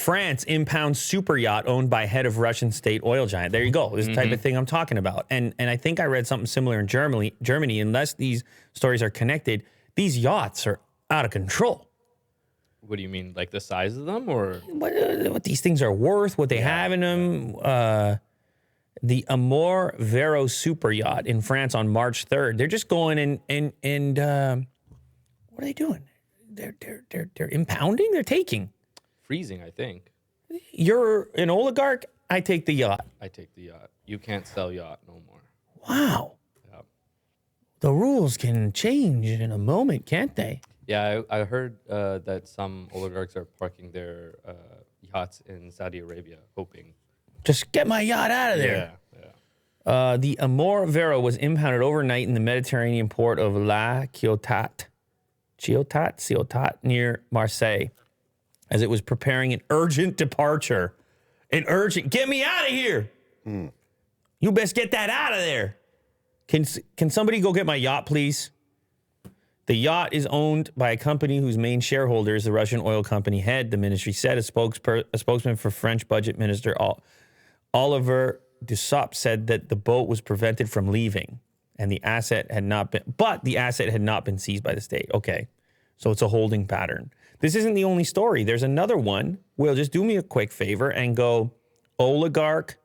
France impounds super yacht owned by head of Russian state oil giant. There you go. This is the type of thing I'm talking about. And I think I read something similar in Germany. Unless these stories are connected, these yachts are out of control. What do you mean, like the size of them, or What these things are worth, what they have in them. The Amour Vero super yacht in France on March 3rd. They're just going and what are they doing? They're impounding. They're taking. freezing? I think You're an oligarch. I take the yacht. I take the yacht. You can't sell yacht no more. Wow. Yeah. The rules can change in a moment, can't they? Yeah, I heard that some oligarchs are parking their yachts in Saudi Arabia, hoping. Just get my yacht out of there. Yeah. The Amour Vero was impounded overnight in the Mediterranean port of La Ciotat, near Marseille, as it was preparing an urgent departure. Get me out of here. You best get that out of there. Can somebody go get my yacht, please? The yacht is owned by a company whose main shareholder is the Russian oil company head, the ministry said. A spokesman for French budget minister Oliver Dussopt said that the boat was prevented from leaving and the asset had not been seized by the state. Okay, so it's a holding pattern. This isn't the only story. There's another one. Will, just do me a quick favor and go Oligarch,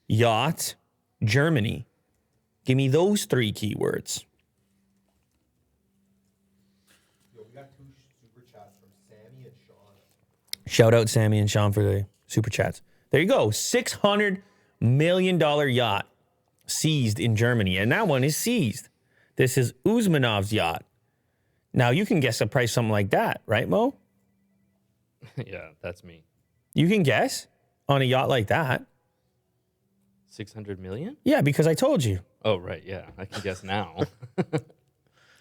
yacht, Germany. Give me those 3 keywords. Yo, we got 2 super chats from Sammy and Sean. Shout out Sammy and Sean for the super chats. There you go. $600 million yacht seized in Germany. And that one is seized. This is Usmanov's yacht. Now, you can guess a price something like that, right, Mo? Yeah, that's me. You can guess on a yacht like that. 600 million? Yeah, because I told you. Oh, right. Yeah, I can guess now.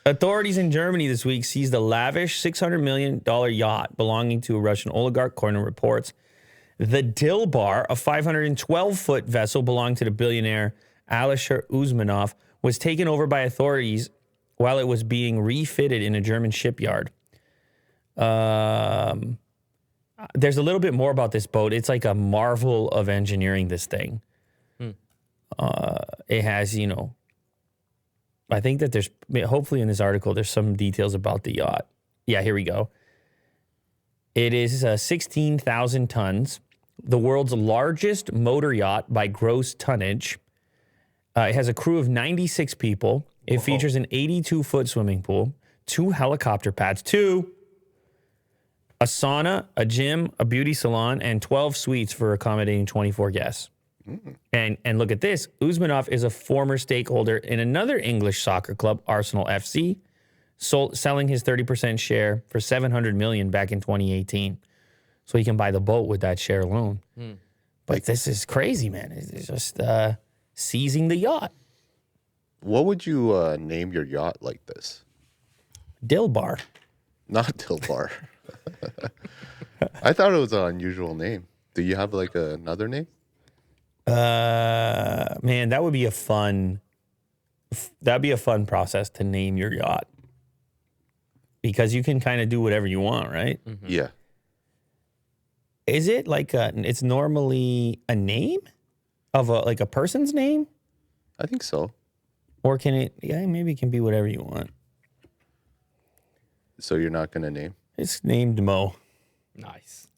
Authorities in Germany this week seized a lavish $600 million yacht belonging to a Russian oligarch, according to reports. The Dilbar, a 512-foot vessel belonging to the billionaire Alisher Usmanov, was taken over by authorities while it was being refitted in a German shipyard. There's a little bit more about this boat. It's like a marvel of engineering, this thing. It has, I think that there's, hopefully in this article, there's some details about the yacht. Yeah, here we go. It is 16,000 tons, the world's largest motor yacht by gross tonnage. It has a crew of 96 people. It features an 82-foot swimming pool, 2 helicopter pads, a sauna, a gym, a beauty salon, and 12 suites for accommodating 24 guests. And look at this. Usmanov is a former stakeholder in another English soccer club, Arsenal FC, selling his 30% share for $700 million back in 2018. So he can buy the boat with that share alone. But this is crazy, man. It's just seizing the yacht. What would you name your yacht like this? Dilbar. Not Dilbar. I thought it was an unusual name. Do you have like another name? Man, that'd be a fun process to name your yacht. Because you can kind of do whatever you want, right? Yeah. Is it like it's normally a name of a person's name? I think so. Or can it, maybe it can be whatever you want. So you're not going to name? It's named Mo. Nice.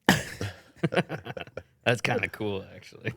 That's kind of cool, actually.